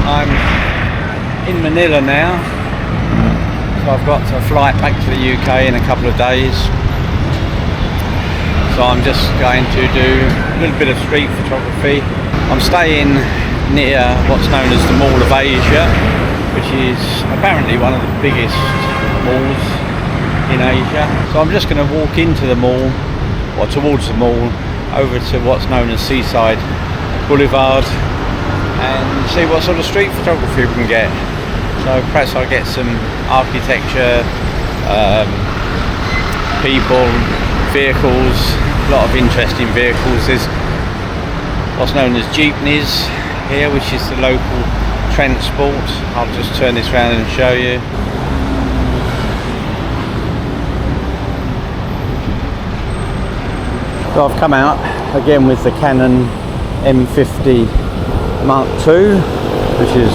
I'm in Manila now, so I've got a flight back to the UK in a couple of days. So I'm just going to do a little bit of street photography. I'm staying near what's known as the Mall of Asia, which is apparently one of the biggest malls in Asia. So I'm just going to walk into the mall, or towards the mall, over to what's known as Seaside Boulevard, and see what sort of street photography we can get. So perhaps I'll get some architecture, people, vehicles, a lot of interesting vehicles. There's what's known as Jeepneys here, which is the local transport. I'll just turn this around and show you. So I've come out again with the Canon M50 Mark II, which is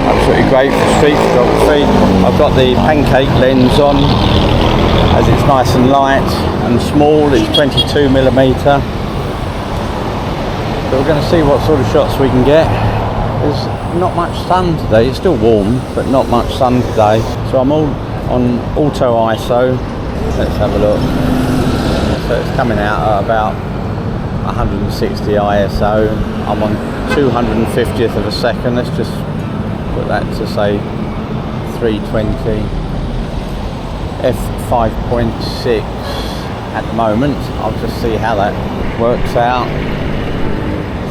absolutely great for street photography. I've got the pancake lens on, as it's nice and light and small. It's 22mm. So we're going to see what sort of shots we can get. There's not much sun today. It's still warm, but not much sun today. So I'm all on auto ISO. Let's have a look. So it's coming out at about 160 ISO. I'm on 250th of a second. Let's just put that to say 320. F5.6 at the moment. I'll just see how that works out.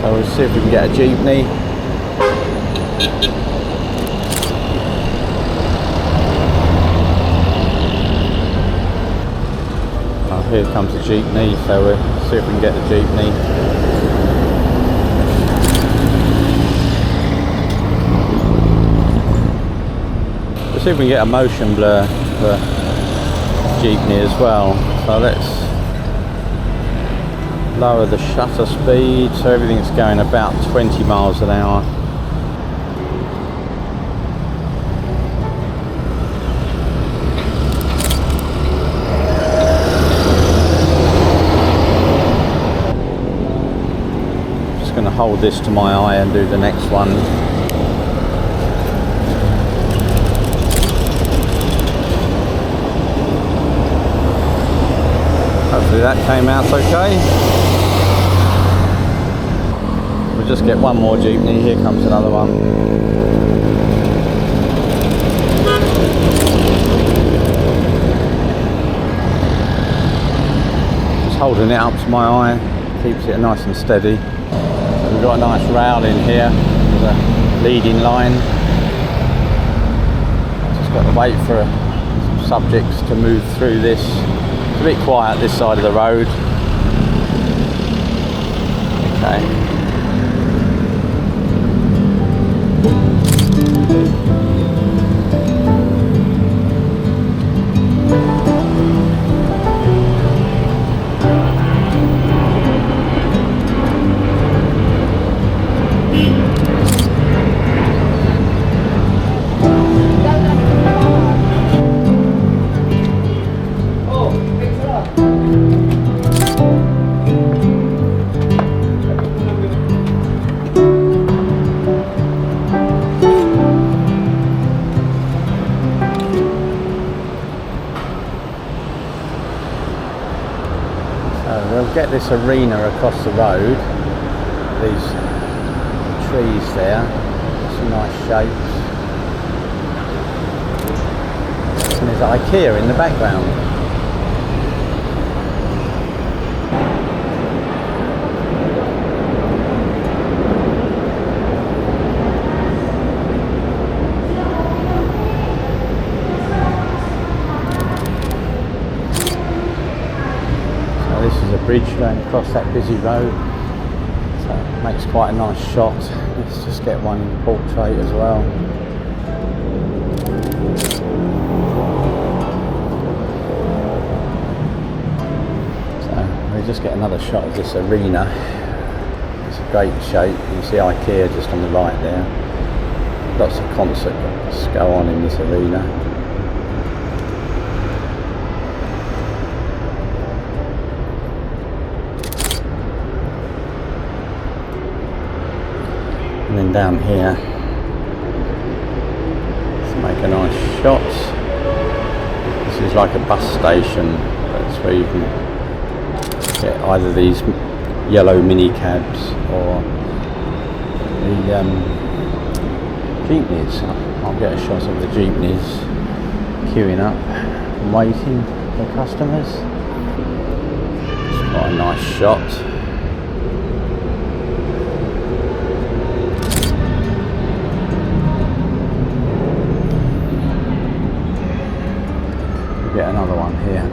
So we'll see if we can get a jeepney. Oh, here comes the jeepney, so we'll see if we can get the jeepney. We'll see if we can get a motion blur for jeepney as well. So let's lower the shutter speed so everything's going about 20 miles an hour. Just going to hold this to my eye and do the next one. Hopefully that came out okay. We'll just get one more jeepney. Here comes another one. Just holding it up to my eye, keeps it nice and steady. So we've got a nice rail in here with a leading line. Just got to wait for some subjects to move through this. It's a bit quiet this side of the road. Okay. We'll get this arena across the road. These trees there, some nice shapes. And there's IKEA in the background. This is a bridge going across that busy road, so it makes quite a nice shot. Let's just get one in portrait as well. So we'll just get another shot of this arena. It's a great shape. You can see IKEA just on the right there. Lots of concerts go on in this arena. And then down here make a nice shot. This is like a bus station. That's where you can get either these yellow mini cabs or the Jeepneys. I'll get a shot of the Jeepneys queuing up and waiting for customers. It's quite a nice shot. We'll get another one here.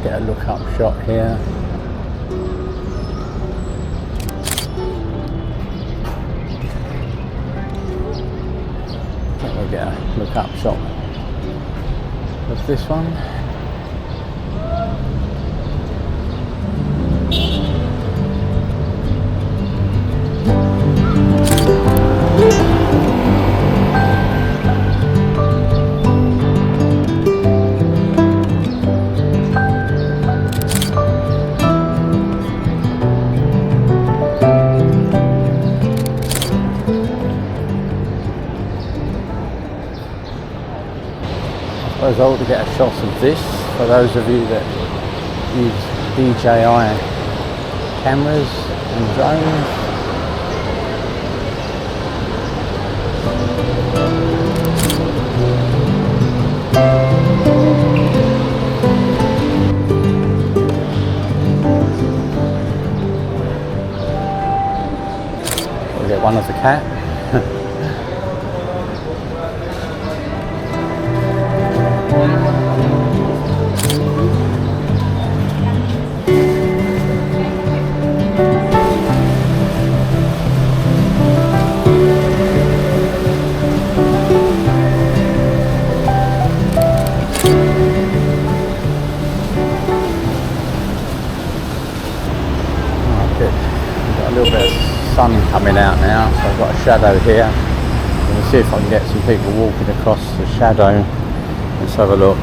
Get a look up shot here. I think we'll get a look up shot of this one. I was able to get a shot of this for those of you that use DJI cameras and drones. We'll get one of the cat. A little bit of sun coming out now, so I've got a shadow here. I'm going to see if I can get some people walking across the shadow. Let's have a look.